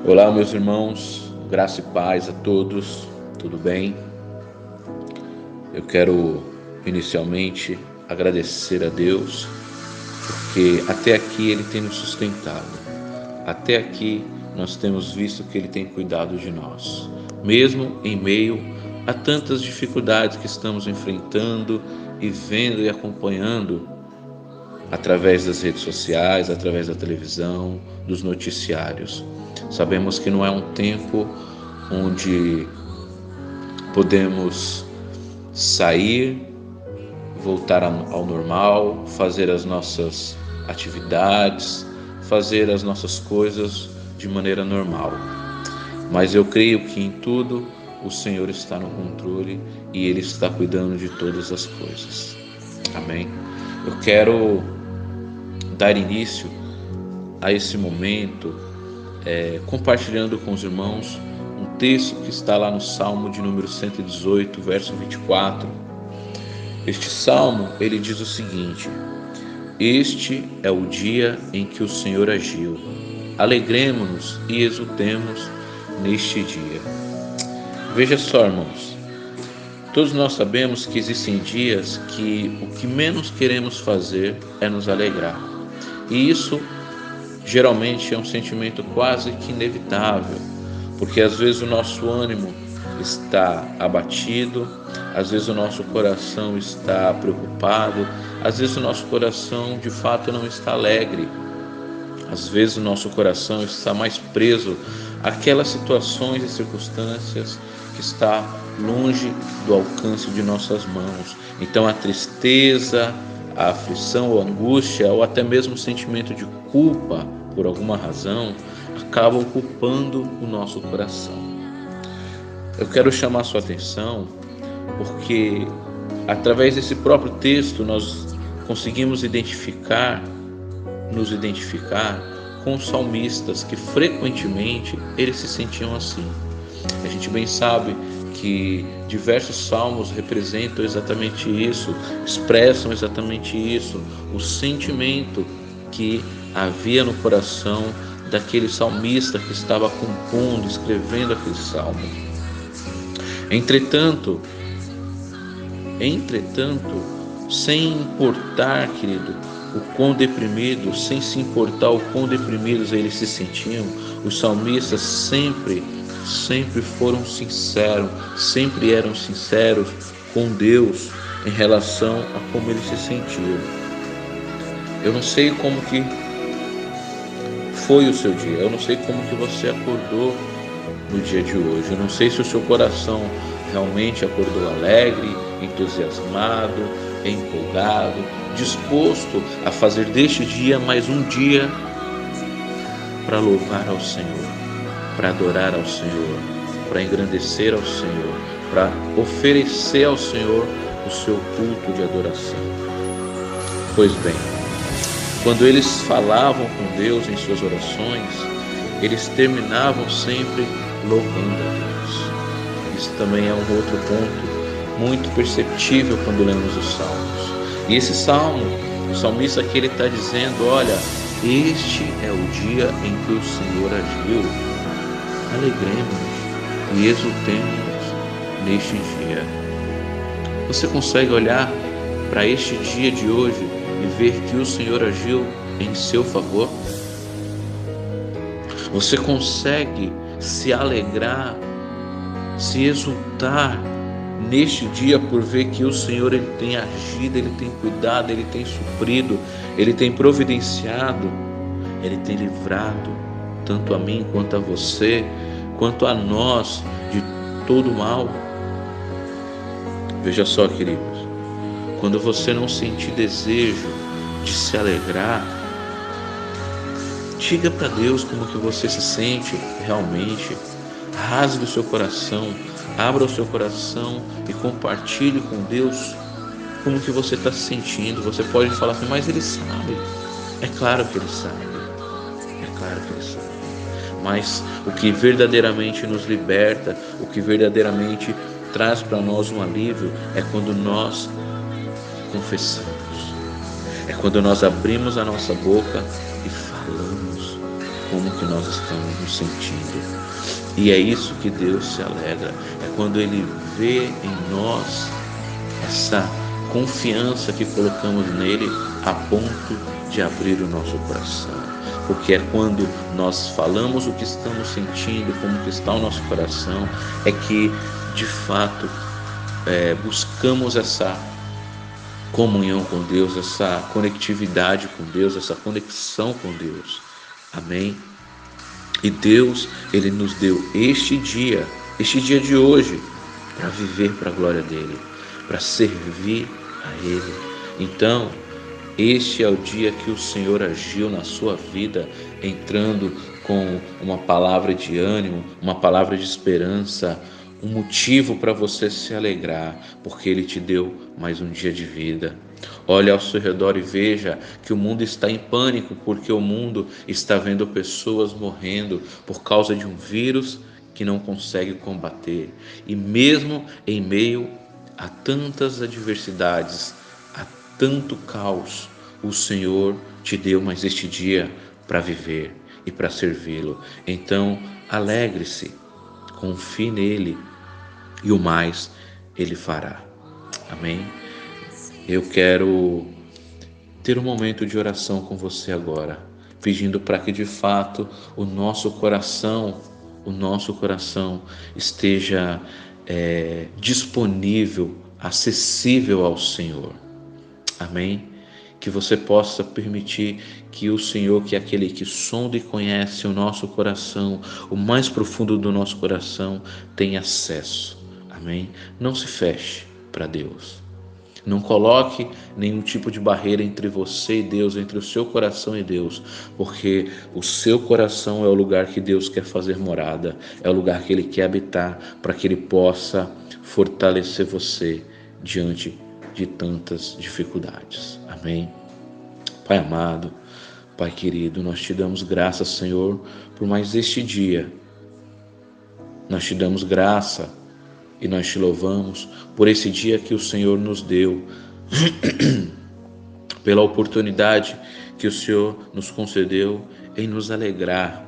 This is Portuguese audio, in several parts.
Olá, meus irmãos, graça e paz a todos, tudo bem? Eu quero inicialmente agradecer a Deus, porque até aqui Ele tem nos sustentado, até aqui nós temos visto que Ele tem cuidado de nós, mesmo em meio a tantas dificuldades que estamos enfrentando e vendo e acompanhando através das redes sociais, através da televisão, dos noticiários. Sabemos que não é um tempo onde podemos sair, voltar ao normal, fazer as nossas atividades, fazer as nossas coisas de maneira normal. Mas eu creio que em tudo o Senhor está no controle e Ele está cuidando de todas as coisas. Amém? Eu quero dar início a esse momento compartilhando com os irmãos um texto que está lá no Salmo de número 118, verso 24. Este salmo, ele diz o seguinte: este é o dia em que o Senhor agiu, alegremo-nos e exultemos neste dia. Veja só, irmãos, todos nós sabemos que existem dias que o que menos queremos fazer é nos alegrar. E isso geralmente é um sentimento quase que inevitável, porque às vezes o nosso ânimo está abatido, às vezes o nosso coração está preocupado, às vezes o nosso coração de fato não está alegre, às vezes o nosso coração está mais preso àquelas situações e circunstâncias que está longe do alcance de nossas mãos. Então a tristeza, a aflição, a angústia ou até mesmo o sentimento de culpa por alguma razão acaba ocupando o nosso coração. Eu quero chamar a sua atenção porque através desse próprio texto nós conseguimos nos identificar com os salmistas que frequentemente eles se sentiam assim. A gente bem sabe que diversos salmos representam exatamente isso, expressam exatamente isso, o sentimento que havia no coração daquele salmista que estava compondo, escrevendo aquele salmo. Entretanto, sem importar, querido, o quão deprimido, sem se importar o quão deprimidos eles se sentiam, os salmistas sempre foram sinceros, sempre eram sinceros com Deus em relação a como eles se sentiam. Eu não sei como que foi o seu dia, eu não sei como que você acordou no dia de hoje, eu não sei se o seu coração realmente acordou alegre, entusiasmado, empolgado, disposto a fazer deste dia mais um dia para louvar ao Senhor, para adorar ao Senhor, para engrandecer ao Senhor, para oferecer ao Senhor o seu culto de adoração. Pois bem, quando eles falavam com Deus em suas orações, eles terminavam sempre louvando a Deus. Isso também é um outro ponto muito perceptível quando lemos os Salmos. E esse Salmo, o salmista aqui, ele está dizendo: olha, este é o dia em que o Senhor agiu, alegremos-nos e exultemos neste dia. Você consegue olhar para este dia de hoje e ver que o Senhor agiu em seu favor? Você consegue se alegrar, se exultar neste dia por ver que o Senhor ele tem agido, ele tem cuidado, ele tem suprido, ele tem providenciado, ele tem livrado tanto a mim quanto a você, quanto a nós de todo mal? Veja só, queridos, quando você não sentir desejo de se alegrar, diga para Deus como que você se sente realmente. Rasgue o seu coração, abra o seu coração e compartilhe com Deus como que você está se sentindo. Você pode falar assim: mas Ele sabe. É claro que Ele sabe. É claro que Ele sabe. Mas o que verdadeiramente nos liberta, o que verdadeiramente traz para nós um alívio é quando nós confessamos. É quando nós abrimos a nossa boca e falamos. como que nós estamos nos sentindo. E é isso que Deus se alegra, é quando Ele vê em nós essa confiança que colocamos nele a ponto de abrir o nosso coração. Porque é quando nós falamos o que estamos sentindo, como que está o nosso coração, é que de fato buscamos essa comunhão com Deus, essa conectividade com Deus, essa conexão com Deus. Amém? E Deus, Ele nos deu este dia de hoje, para viver para a glória dEle, para servir a Ele. Então, este é o dia que o Senhor agiu na sua vida, entrando com uma palavra de ânimo, uma palavra de esperança, um motivo para você se alegrar, porque Ele te deu mais um dia de vida. Olhe ao seu redor e veja que o mundo está em pânico, porque o mundo está vendo pessoas morrendo por causa de um vírus que não consegue combater. E mesmo em meio a tantas adversidades, a tanto caos, o Senhor te deu mais este dia para viver e para servi-lo. Então, alegre-se, confie nele e o mais Ele fará. Amém? Eu quero ter um momento de oração com você agora, pedindo para que de fato o nosso coração esteja disponível, acessível ao Senhor. Amém? Que você possa permitir que o Senhor, que é aquele que sonda e conhece o nosso coração, o mais profundo do nosso coração, tenha acesso. Amém? Não se feche para Deus. Não coloque nenhum tipo de barreira entre você e Deus, entre o seu coração e Deus, porque o seu coração é o lugar que Deus quer fazer morada, é o lugar que Ele quer habitar, para que Ele possa fortalecer você diante de tantas dificuldades. Amém? Pai amado, Pai querido, nós te damos graças, Senhor, por mais este dia. Nós te damos graça e nós te louvamos por esse dia que o Senhor nos deu, pela oportunidade que o Senhor nos concedeu em nos alegrar,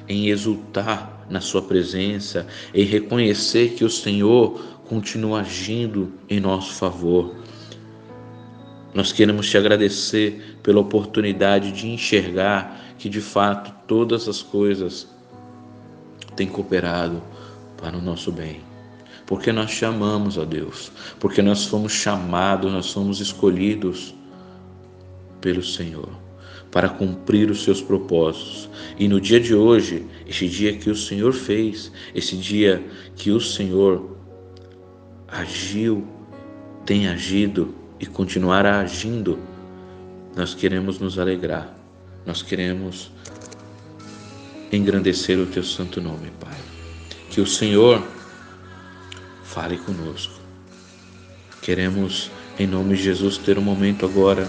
em exultar na sua presença, em reconhecer que o Senhor continua agindo em nosso favor. Nós queremos te agradecer pela oportunidade de enxergar que de fato todas as coisas têm cooperado para o nosso bem. Porque nós te amamos, ó Deus, porque nós fomos chamados, nós fomos escolhidos pelo Senhor para cumprir os seus propósitos. E no dia de hoje, este dia que o Senhor fez, esse dia que o Senhor agiu, tem agido e continuará agindo, nós queremos nos alegrar, nós queremos engrandecer o teu santo nome, Pai. Que o Senhor fale conosco. Queremos, em nome de Jesus, ter um momento agora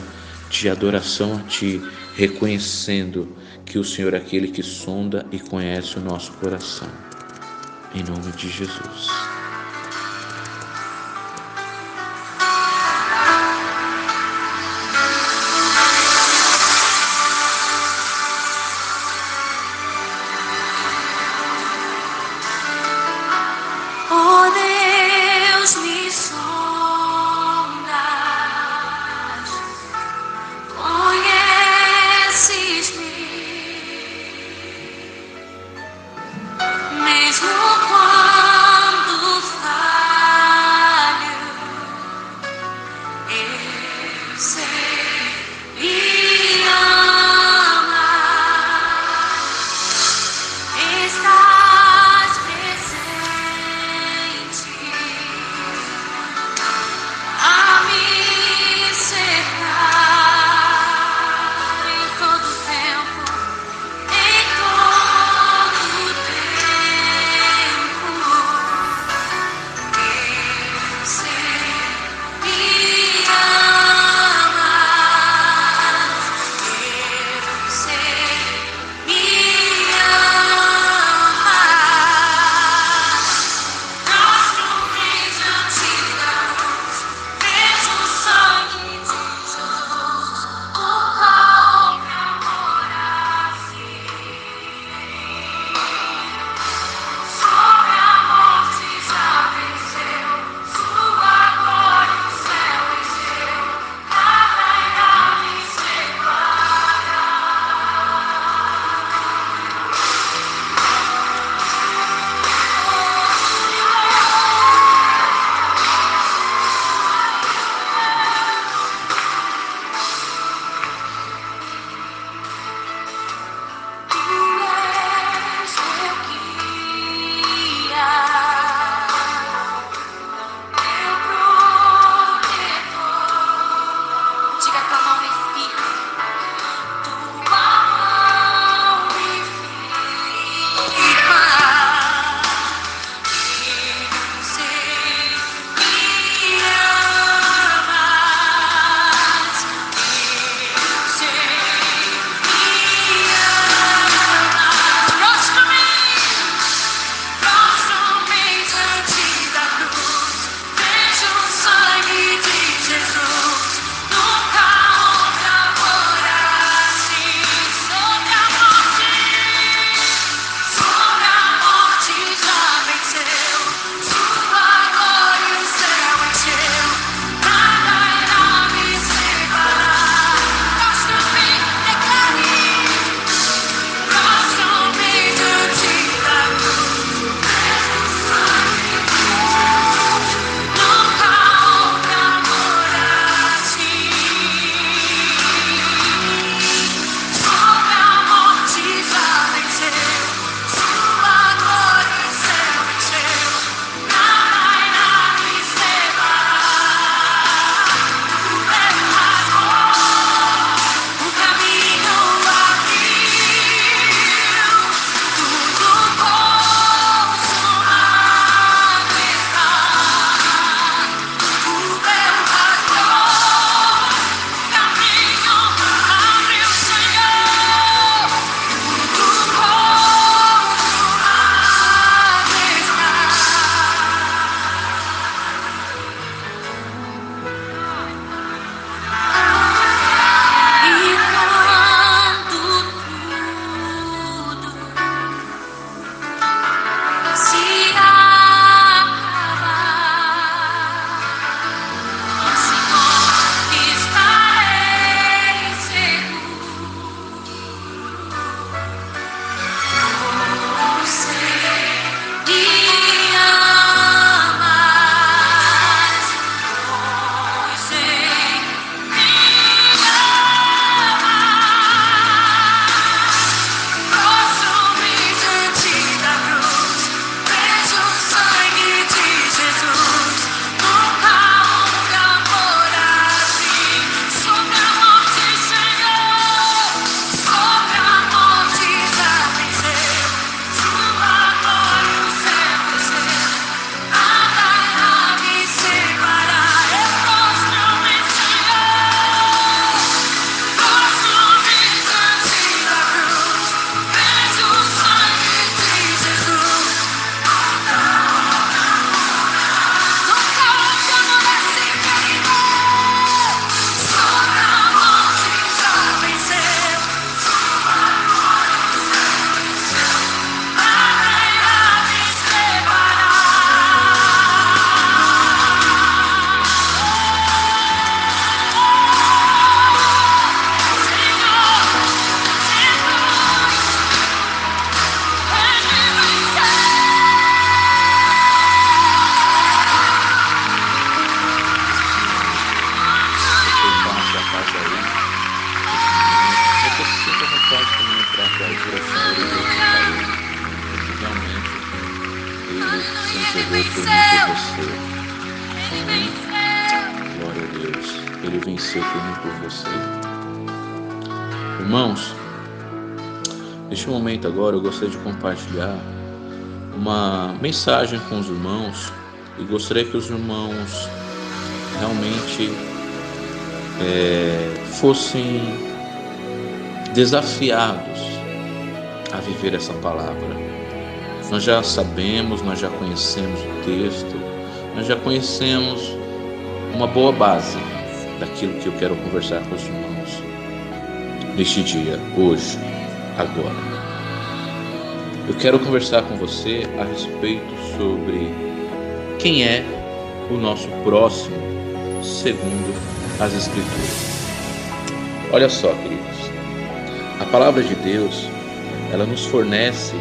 de adoração a Ti, reconhecendo que o Senhor é aquele que sonda e conhece o nosso coração. Em nome de Jesus. Ele venceu por mim e por você. Irmãos, neste momento agora eu gostaria de compartilhar uma mensagem com os irmãos e gostaria que os irmãos realmente fossem desafiados a viver essa palavra. Nós já sabemos, nós já conhecemos o texto, nós já conhecemos uma boa base daquilo que eu quero conversar com os irmãos neste dia, hoje, agora. Eu quero conversar com você a respeito sobre quem é o nosso próximo, segundo as Escrituras. Olha só, queridos, a palavra de Deus, ela nos fornece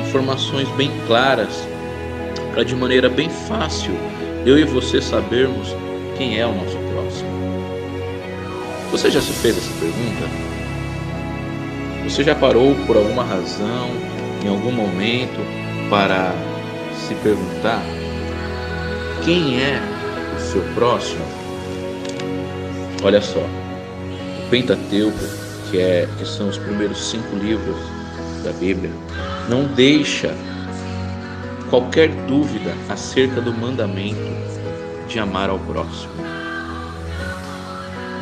informações bem claras para de maneira bem fácil eu e você sabermos quem é o nosso próximo. Você já se fez essa pergunta? Você já parou por alguma razão, em algum momento, para se perguntar quem é o seu próximo? Olha só, o Pentateuco, que são os primeiros 5 livros da Bíblia, não deixa qualquer dúvida acerca do mandamento de amar ao próximo.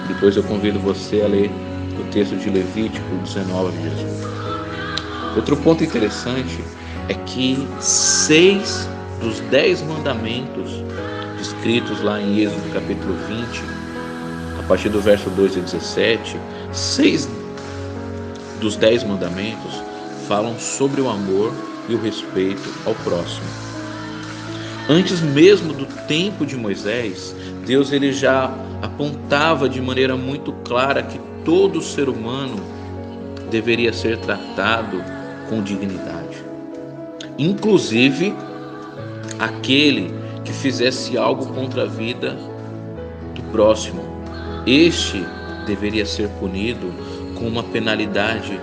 Depois eu convido você a ler o texto de Levítico 19. Outro ponto interessante é que 6 dos 10 mandamentos descritos lá em Êxodo capítulo 20, a partir do verso 2 a 17, 6 dos 10 mandamentos falam sobre o amor e o respeito ao próximo. Antes mesmo do tempo de Moisés, Deus ele já apontava de maneira muito clara que todo ser humano deveria ser tratado com dignidade. Inclusive, aquele que fizesse algo contra a vida do próximo. Este deveria ser punido com uma penalidade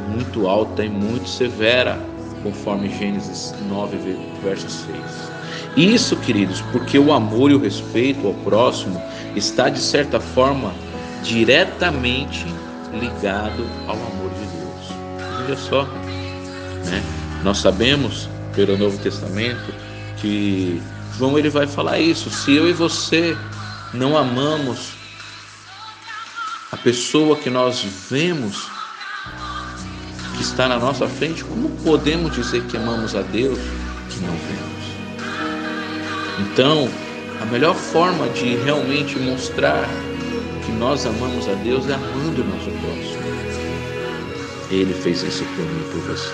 muito alta e muito severa, conforme Gênesis 9, verso 6. Isso, queridos, porque o amor e o respeito ao próximo está, de certa forma, diretamente ligado ao amor de Deus. Veja só, né? Nós sabemos, pelo Novo Testamento, que João ele vai falar isso. Se eu e você não amamos a pessoa que nós vemos que está na nossa frente, como podemos dizer que amamos a Deus que não vemos? Então, a melhor forma de realmente mostrar que nós amamos a Deus é amando o nosso próximo. Ele fez isso por mim e por você.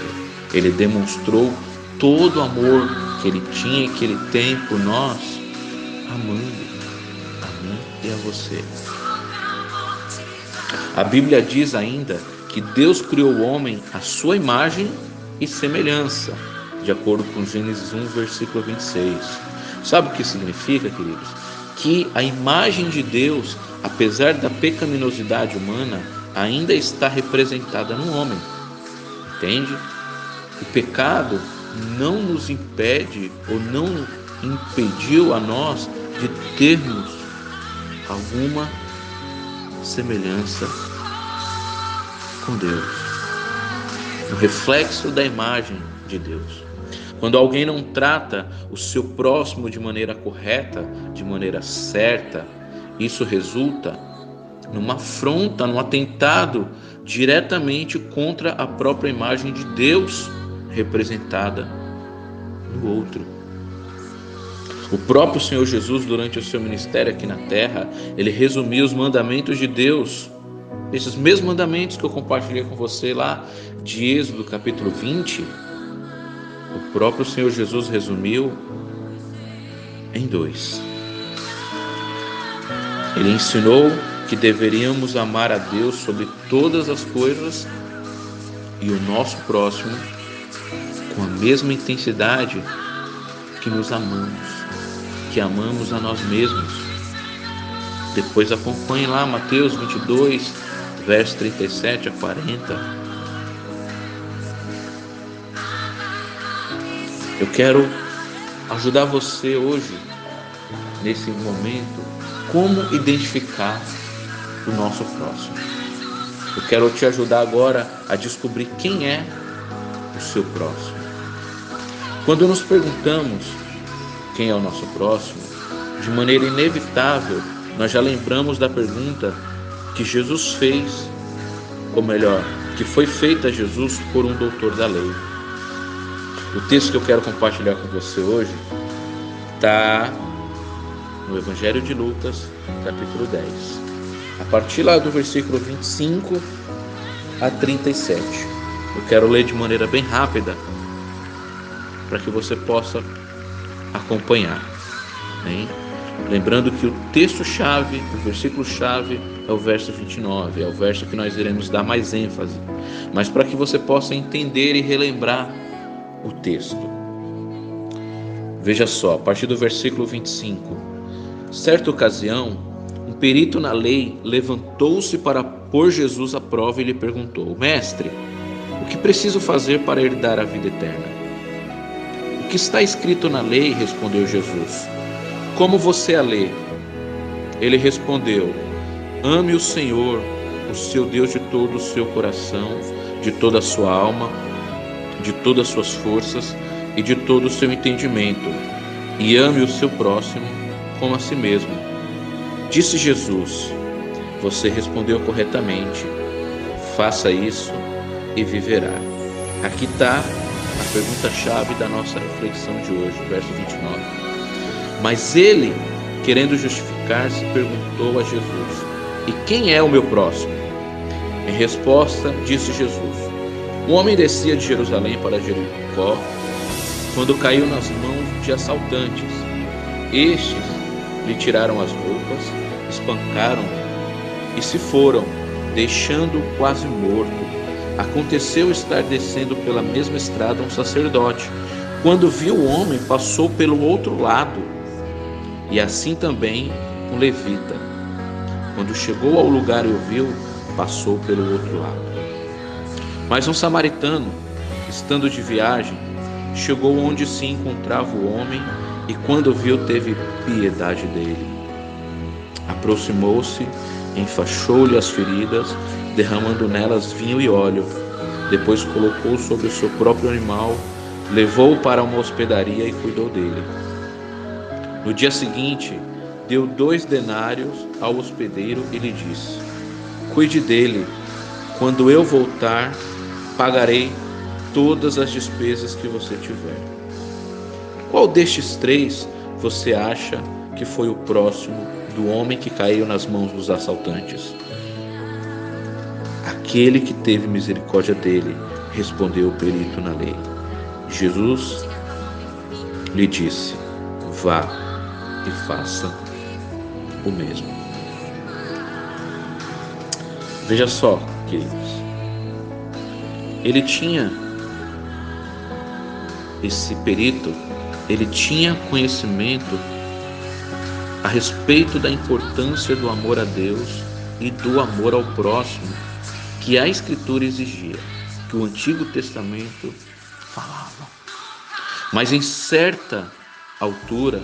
Ele demonstrou todo o amor que ele tinha e que ele tem por nós, amando a mim e a você. A Bíblia diz ainda que Deus criou o homem à sua imagem e semelhança, de acordo com Gênesis 1, versículo 26. Sabe o que significa, queridos? Que a imagem de Deus, apesar da pecaminosidade humana, ainda está representada no homem. Entende? O pecado não nos impede ou não impediu a nós de termos alguma semelhança com Deus, o reflexo da imagem de Deus. Quando alguém não trata o seu próximo de maneira correta, de maneira certa, isso resulta numa afronta, num atentado diretamente contra a própria imagem de Deus representada no outro. O próprio Senhor Jesus, durante o seu ministério aqui na terra, ele resumiu os mandamentos de Deus, esses mesmos mandamentos que eu compartilhei com você lá de Êxodo capítulo 20, o próprio Senhor Jesus resumiu em 2. Ele ensinou que deveríamos amar a Deus sobre todas as coisas e o nosso próximo com a mesma intensidade que nos amamos, que amamos a nós mesmos. Depois acompanhe lá Mateus 22, verso 37 a 40. Eu quero ajudar você hoje, nesse momento, como identificar o nosso próximo. Eu quero te ajudar agora a descobrir quem é o seu próximo. Quando nos perguntamos quem é o nosso próximo, de maneira inevitável, nós já lembramos da pergunta que Jesus fez, ou melhor, que foi feita a Jesus por um doutor da lei. O texto que eu quero compartilhar com você hoje está no Evangelho de Lucas, capítulo 10. A partir lá do versículo 25 a 37. Eu quero ler de maneira bem rápida para que você possa acompanhar, hein? Lembrando que o texto-chave, o versículo-chave é o verso 29, é o verso que nós iremos dar mais ênfase, mas para que você possa entender e relembrar o texto. Veja só, a partir do versículo 25. Certa ocasião, um perito na lei levantou-se para pôr Jesus à prova e lhe perguntou: Mestre, o que preciso fazer para herdar a vida eterna? O que está escrito na lei? Respondeu Jesus. Como você a lê? Ele respondeu: ame o Senhor, o seu Deus, de todo o seu coração, de toda a sua alma, de todas as suas forças e de todo o seu entendimento, e ame o seu próximo como a si mesmo. Disse Jesus: você respondeu corretamente, faça isso e viverá. Aqui está a pergunta-chave da nossa reflexão de hoje, verso 29. Mas ele, querendo justificar-se, perguntou a Jesus: e quem é o meu próximo? Em resposta, disse Jesus: um homem descia de Jerusalém para Jericó quando caiu nas mãos de assaltantes. Estes lhe tiraram as roupas, espancaram e se foram, deixando-o quase morto. Aconteceu estar descendo pela mesma estrada um sacerdote. Quando viu o homem, passou pelo outro lado, e assim também um levita. Quando chegou ao lugar e o viu, passou pelo outro lado. Mas um samaritano, estando de viagem, chegou onde se encontrava o homem e quando viu, teve piedade dele. Aproximou-se, enfaixou-lhe as feridas, derramando nelas vinho e óleo. Depois colocou sobre o seu próprio animal, levou-o para uma hospedaria e cuidou dele. No dia seguinte, deu 2 denários ao hospedeiro e lhe disse: cuide dele, quando eu voltar, pagarei todas as despesas que você tiver. Qual destes 3 você acha que foi o próximo do homem que caiu nas mãos dos assaltantes? Aquele que teve misericórdia dele, respondeu o perito na lei. Jesus lhe disse: vá e faça o mesmo. Veja só, queridos, esse perito, ele tinha conhecimento a respeito da importância do amor a Deus e do amor ao próximo que a Escritura exigia, que o Antigo Testamento falava. Mas em certa altura,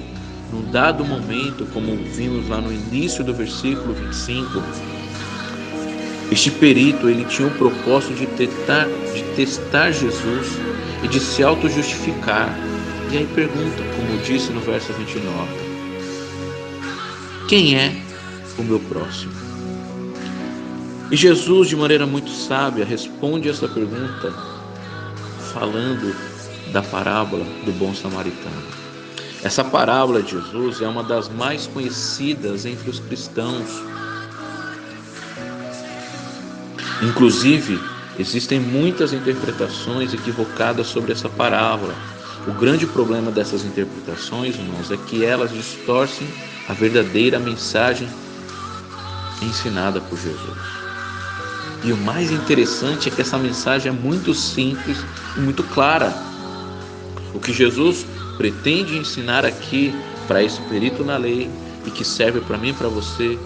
num dado momento, como vimos lá no início do versículo 25, este perito, ele tinha o propósito de testar Jesus e de se auto-justificar. E aí pergunta, como disse no verso 29, quem é o meu próximo? E Jesus, de maneira muito sábia, responde essa pergunta falando da parábola do bom samaritano. Essa parábola de Jesus é uma das mais conhecidas entre os cristãos. Inclusive, existem muitas interpretações equivocadas sobre essa parábola. O grande problema dessas interpretações, irmãos, é que elas distorcem a verdadeira mensagem ensinada por Jesus. E o mais interessante é que essa mensagem é muito simples e muito clara. O que Jesus pretende ensinar aqui para esse perito na lei e que serve para mim e para você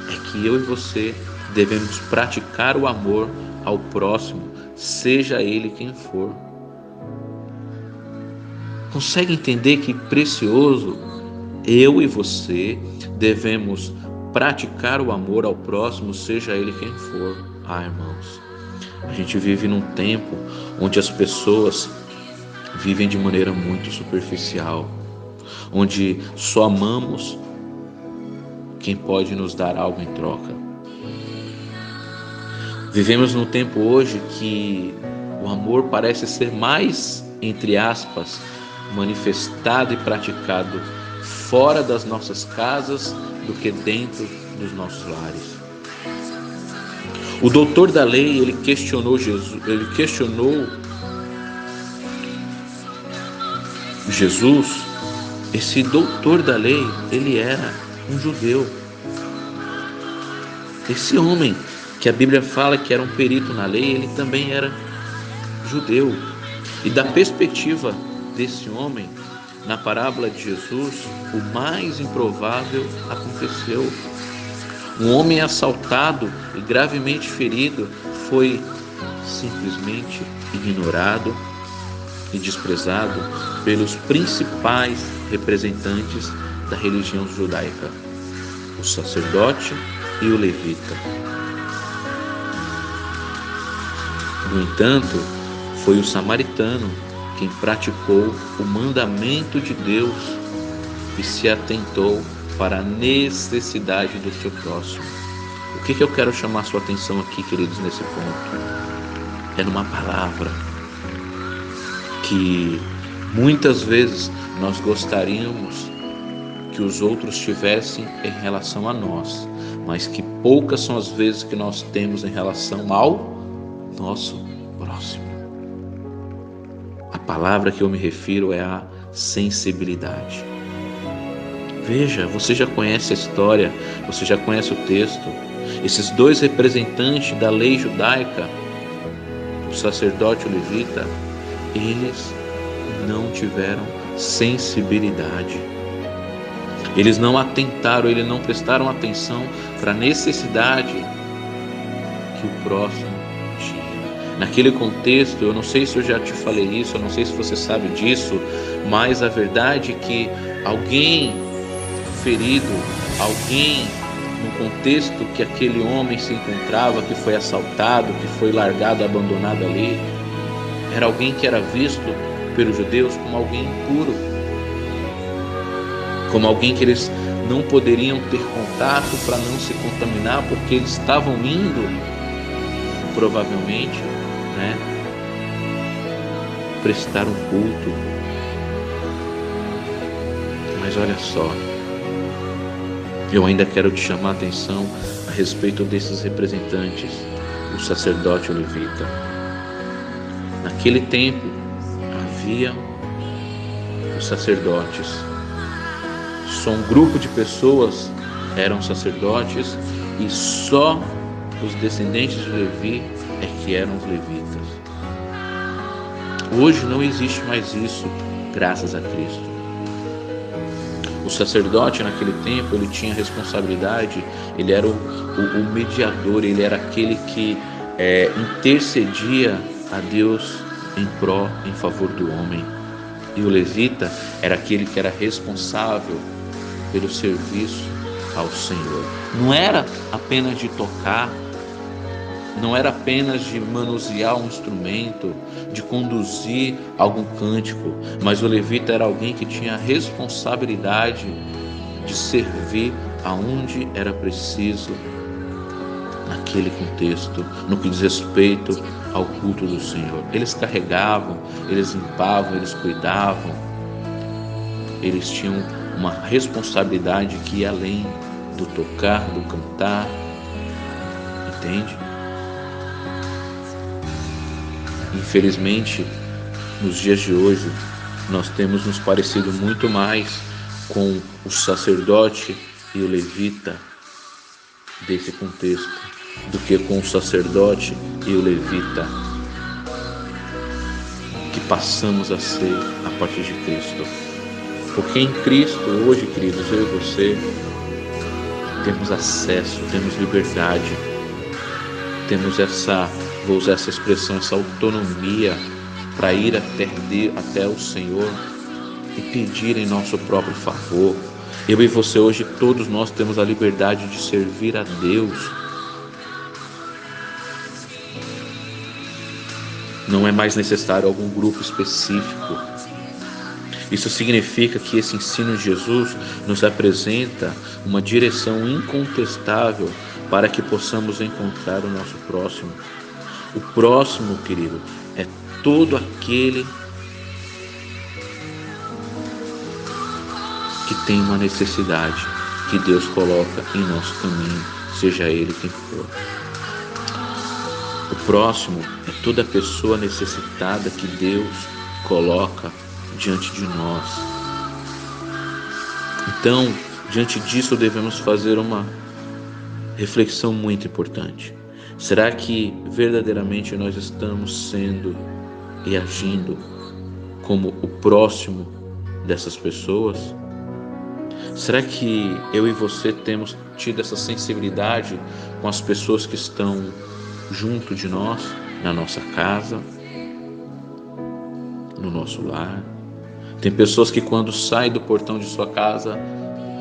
é que eu e você devemos praticar o amor ao próximo, seja ele quem for. Consegue entender que precioso? Eu e você devemos praticar o amor ao próximo, seja ele quem for. Irmãos, a gente vive num tempo onde as pessoas vivem de maneira muito superficial, onde só amamos quem pode nos dar algo em troca. Vivemos num tempo hoje que o amor parece ser mais, entre aspas, manifestado e praticado fora das nossas casas do que dentro dos nossos lares. O doutor da lei, ele questionou Jesus, Esse doutor da lei, ele era um judeu. Esse homem que a Bíblia fala que era um perito na lei, ele também era judeu. E da perspectiva desse homem, na parábola de Jesus, o mais improvável aconteceu. Um homem assaltado e gravemente ferido foi simplesmente ignorado e desprezado pelos principais representantes da religião judaica, o sacerdote e o levita. No entanto, foi o samaritano quem praticou o mandamento de Deus e se atentou para a necessidade do seu próximo. O que eu quero chamar a sua atenção aqui, queridos, nesse ponto? É numa palavra que muitas vezes nós gostaríamos que os outros tivessem em relação a nós, mas que poucas são as vezes que nós temos em relação ao nosso próximo. A palavra que eu me refiro é a sensibilidade. Veja, você já conhece a história, você já conhece o texto. Esses dois representantes da lei judaica, o sacerdote e o levita, eles não tiveram sensibilidade. Eles não atentaram, eles não prestaram atenção para a necessidade que o próximo tinha. Naquele contexto, eu não sei se eu já te falei isso, eu não sei se você sabe disso, mas a verdade é que alguém ferido, alguém no contexto que aquele homem se encontrava, que foi assaltado, que foi largado, abandonado ali, era alguém que era visto pelos judeus como alguém impuro, como alguém que eles não poderiam ter contato para não se contaminar, porque eles estavam indo, provavelmente, prestar um culto. Mas olha só, eu ainda quero te chamar a atenção a respeito desses representantes, o sacerdote e o levita. Naquele tempo, havia os sacerdotes. Só um grupo de pessoas eram sacerdotes e só os descendentes de Levi é que eram os levitas. Hoje não existe mais isso, graças a Cristo. O sacerdote naquele tempo, ele tinha responsabilidade, ele era o mediador, ele era aquele que intercedia a Deus em favor do homem. E o levita era aquele que era responsável pelo serviço ao Senhor. Não era apenas de tocar, não era apenas de manusear um instrumento, de conduzir algum cântico, mas o levita era alguém que tinha a responsabilidade de servir aonde era preciso naquele contexto, no que diz respeito ao culto do Senhor. Eles carregavam, eles limpavam, eles cuidavam, eles tinham uma responsabilidade que ia além do tocar, do cantar, entende? Infelizmente, nos dias de hoje, nós temos nos parecido muito mais com o sacerdote e o levita desse contexto, do que com o sacerdote e o levita que passamos a ser a partir de Cristo. Porque em Cristo, hoje, queridos, eu e você, temos acesso, temos liberdade, temos vou usar essa expressão, essa autonomia para ir até o Senhor e pedir em nosso próprio favor, Eu e você hoje, todos nós temos a liberdade de servir a Deus. Não é mais necessário algum grupo específico. Isso significa que esse ensino de Jesus nos apresenta uma direção incontestável para que possamos encontrar o nosso próximo. O próximo, querido, é todo aquele que tem uma necessidade que Deus coloca em nosso caminho, seja ele quem for. O próximo é toda pessoa necessitada que Deus coloca diante de nós. Então, diante disso, devemos fazer uma reflexão muito importante. Será que verdadeiramente nós estamos sendo e agindo como o próximo dessas pessoas? Será que eu e você temos tido essa sensibilidade com as pessoas que estão junto de nós, na nossa casa, no nosso lar? Tem pessoas que quando saem do portão de sua casa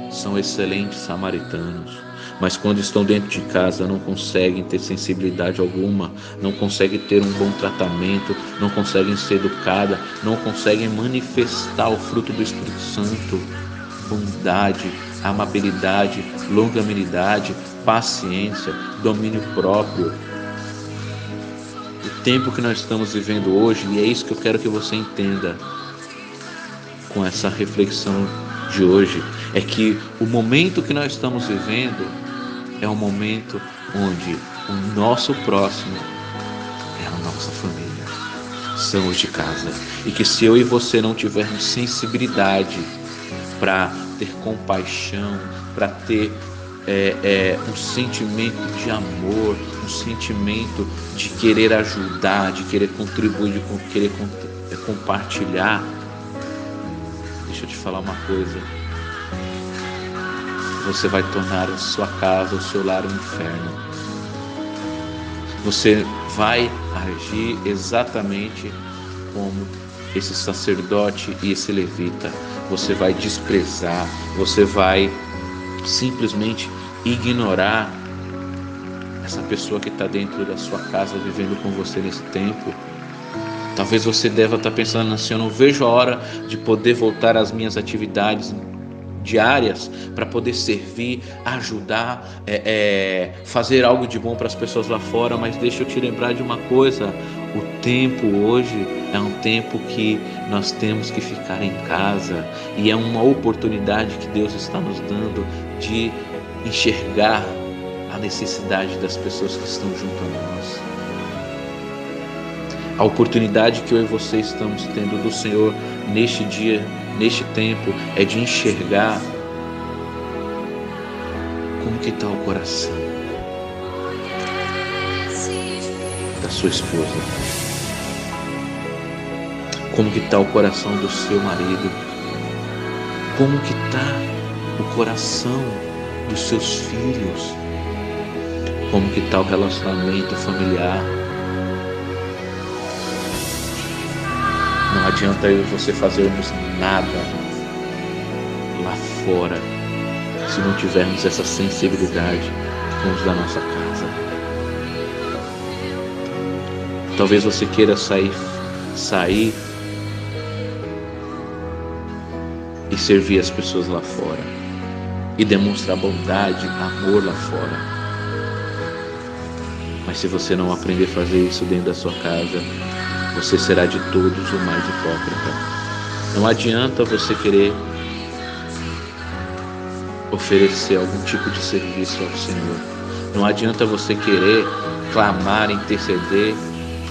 são excelentes samaritanos, mas quando estão dentro de casa não conseguem ter sensibilidade alguma, não conseguem ter um bom tratamento, não conseguem ser educada, não conseguem manifestar o fruto do Espírito Santo, bondade, amabilidade, longanimidade, paciência, domínio próprio. O tempo que nós estamos vivendo hoje, e é isso que eu quero que você entenda com essa reflexão de hoje, é que o momento que nós estamos vivendo é um momento onde o nosso próximo é a nossa família, são os de casa, e que se eu e você não tivermos sensibilidade para ter compaixão, para ter um sentimento de amor, um sentimento de querer ajudar, de querer contribuir, de querer compartilhar, deixa eu te falar uma coisa: você vai tornar a sua casa, o seu lar um inferno. Você vai agir exatamente como esse sacerdote e esse levita. Você vai desprezar, você vai simplesmente ignorar essa pessoa que está dentro da sua casa, vivendo com você nesse tempo. Talvez você deva estar pensando assim: eu não vejo a hora de poder voltar às minhas atividades diárias para poder servir, ajudar, fazer algo de bom para as pessoas lá fora. Mas deixa eu te lembrar de uma coisa: o tempo hoje é um tempo que nós temos que ficar em casa, e é uma oportunidade que Deus está nos dando de enxergar a necessidade das pessoas que estão junto a nós. A oportunidade que eu e você estamos tendo do Senhor neste dia, neste tempo, é de enxergar como que está o coração da sua esposa, como que está o coração do seu marido, como que está o coração dos seus filhos, como que está o relacionamento familiar. Não adianta eu e você fazermos nada lá fora se não tivermos essa sensibilidade com os da nossa casa. Talvez você queira sair e servir as pessoas lá fora e demonstrar bondade, amor lá fora. Mas se você não aprender a fazer isso dentro da sua casa, você será de todos o mais hipócrita. Não adianta você querer oferecer algum tipo de serviço ao Senhor. Não adianta você querer clamar, interceder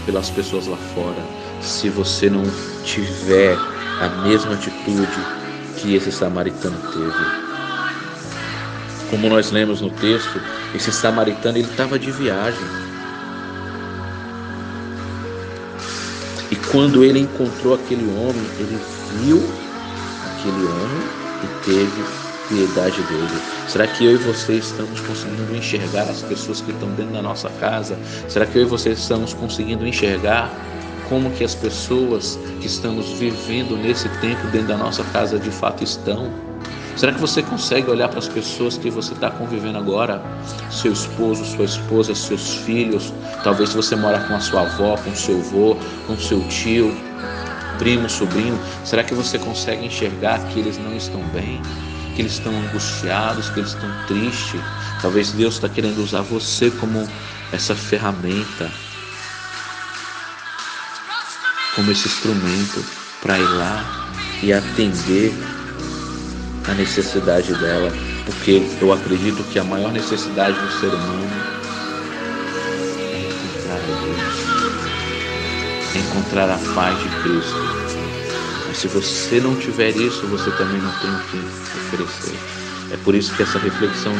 pelas pessoas lá fora, se você não tiver a mesma atitude que esse samaritano teve. Como nós lemos no texto, esse samaritano, ele estava de viagem. E quando ele encontrou aquele homem, ele viu aquele homem e teve piedade dele. Será que eu e você estamos conseguindo enxergar as pessoas que estão dentro da nossa casa? Será que eu e você estamos conseguindo enxergar como que as pessoas que estamos vivendo nesse tempo dentro da nossa casa de fato estão? Será que você consegue olhar para as pessoas que você está convivendo agora? Seu esposo, sua esposa, seus filhos. Talvez você mora com a sua avó, com seu avô, com seu tio, primo, sobrinho. Será que você consegue enxergar que eles não estão bem? Que eles estão angustiados, que eles estão tristes? Talvez Deus está querendo usar você como essa ferramenta, como esse instrumento para ir lá e atender a necessidade dela, porque eu acredito que a maior necessidade do ser humano é encontrar a Deus, é encontrar a paz de Cristo. Mas se você não tiver isso, você também não tem o que oferecer. É por isso que essa reflexão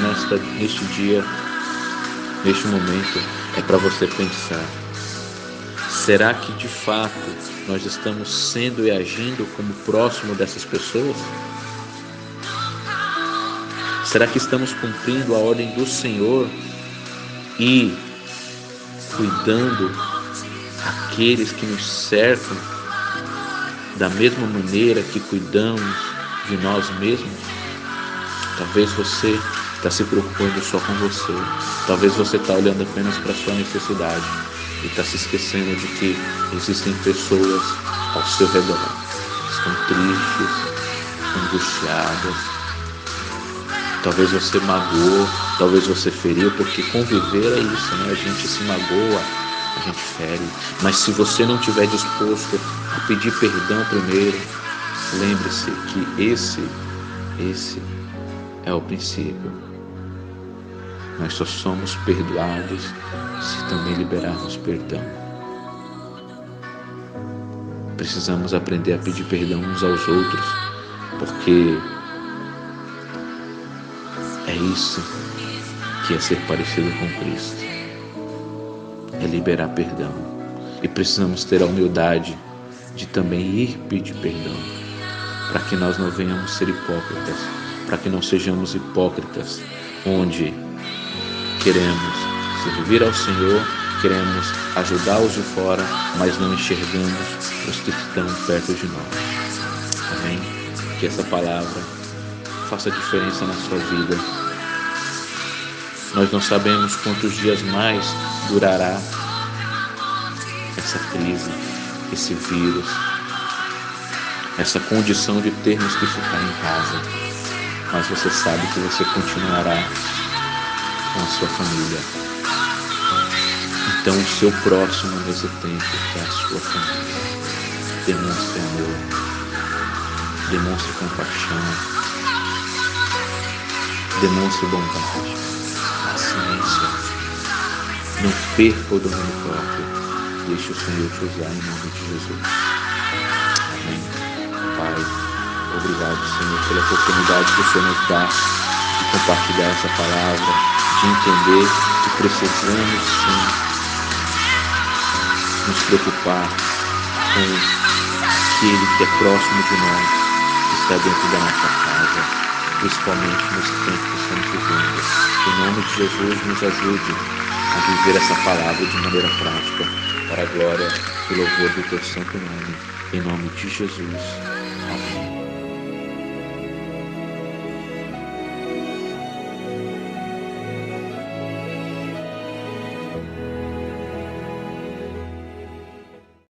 neste dia, neste momento, é para você pensar: será que de fato nós estamos sendo e agindo como próximo dessas pessoas? Será que estamos cumprindo a ordem do Senhor e cuidando aqueles que nos cercam da mesma maneira que cuidamos de nós mesmos? Talvez você está se preocupando só com você. Talvez você está olhando apenas para a sua necessidade e está se esquecendo de que existem pessoas ao seu redor que estão tristes, angustiadas. Talvez você magoou, talvez você feriu, porque conviver é isso, né? A gente se magoa, a gente fere. Mas se você não estiver disposto a pedir perdão primeiro, lembre-se que esse é o princípio. Nós só somos perdoados se também liberarmos perdão. Precisamos aprender a pedir perdão uns aos outros, porque é isso que é ser parecido com Cristo. É liberar perdão. E precisamos ter a humildade de também ir pedir perdão, para que nós não venhamos ser hipócritas, para que não sejamos hipócritas, onde queremos servir ao Senhor, queremos ajudar os de fora, mas não enxergamos os que estão perto de nós. Amém? Que essa palavra faça diferença na sua vida. Nós não sabemos quantos dias mais durará essa crise, esse vírus, essa condição de termos que ficar em casa. Mas você sabe que você continuará com a sua família. Então o seu próximo nesse tempo é a sua família. Demonstre amor, demonstre compaixão, demonstre bondade, paciência. Não perca o domínio próprio. Deixe o Senhor te usar em nome de Jesus. Amém. Pai, obrigado, Senhor, pela oportunidade que o Senhor nos dá de compartilhar essa palavra, de entender que precisamos sim nos preocupar com aquele que é próximo de nós, que está dentro da nossa casa, principalmente nesse tempo que estamos vivendo. Em nome de Jesus, nos ajude a viver essa palavra de maneira prática, para a glória e louvor do teu santo nome. Em nome de Jesus.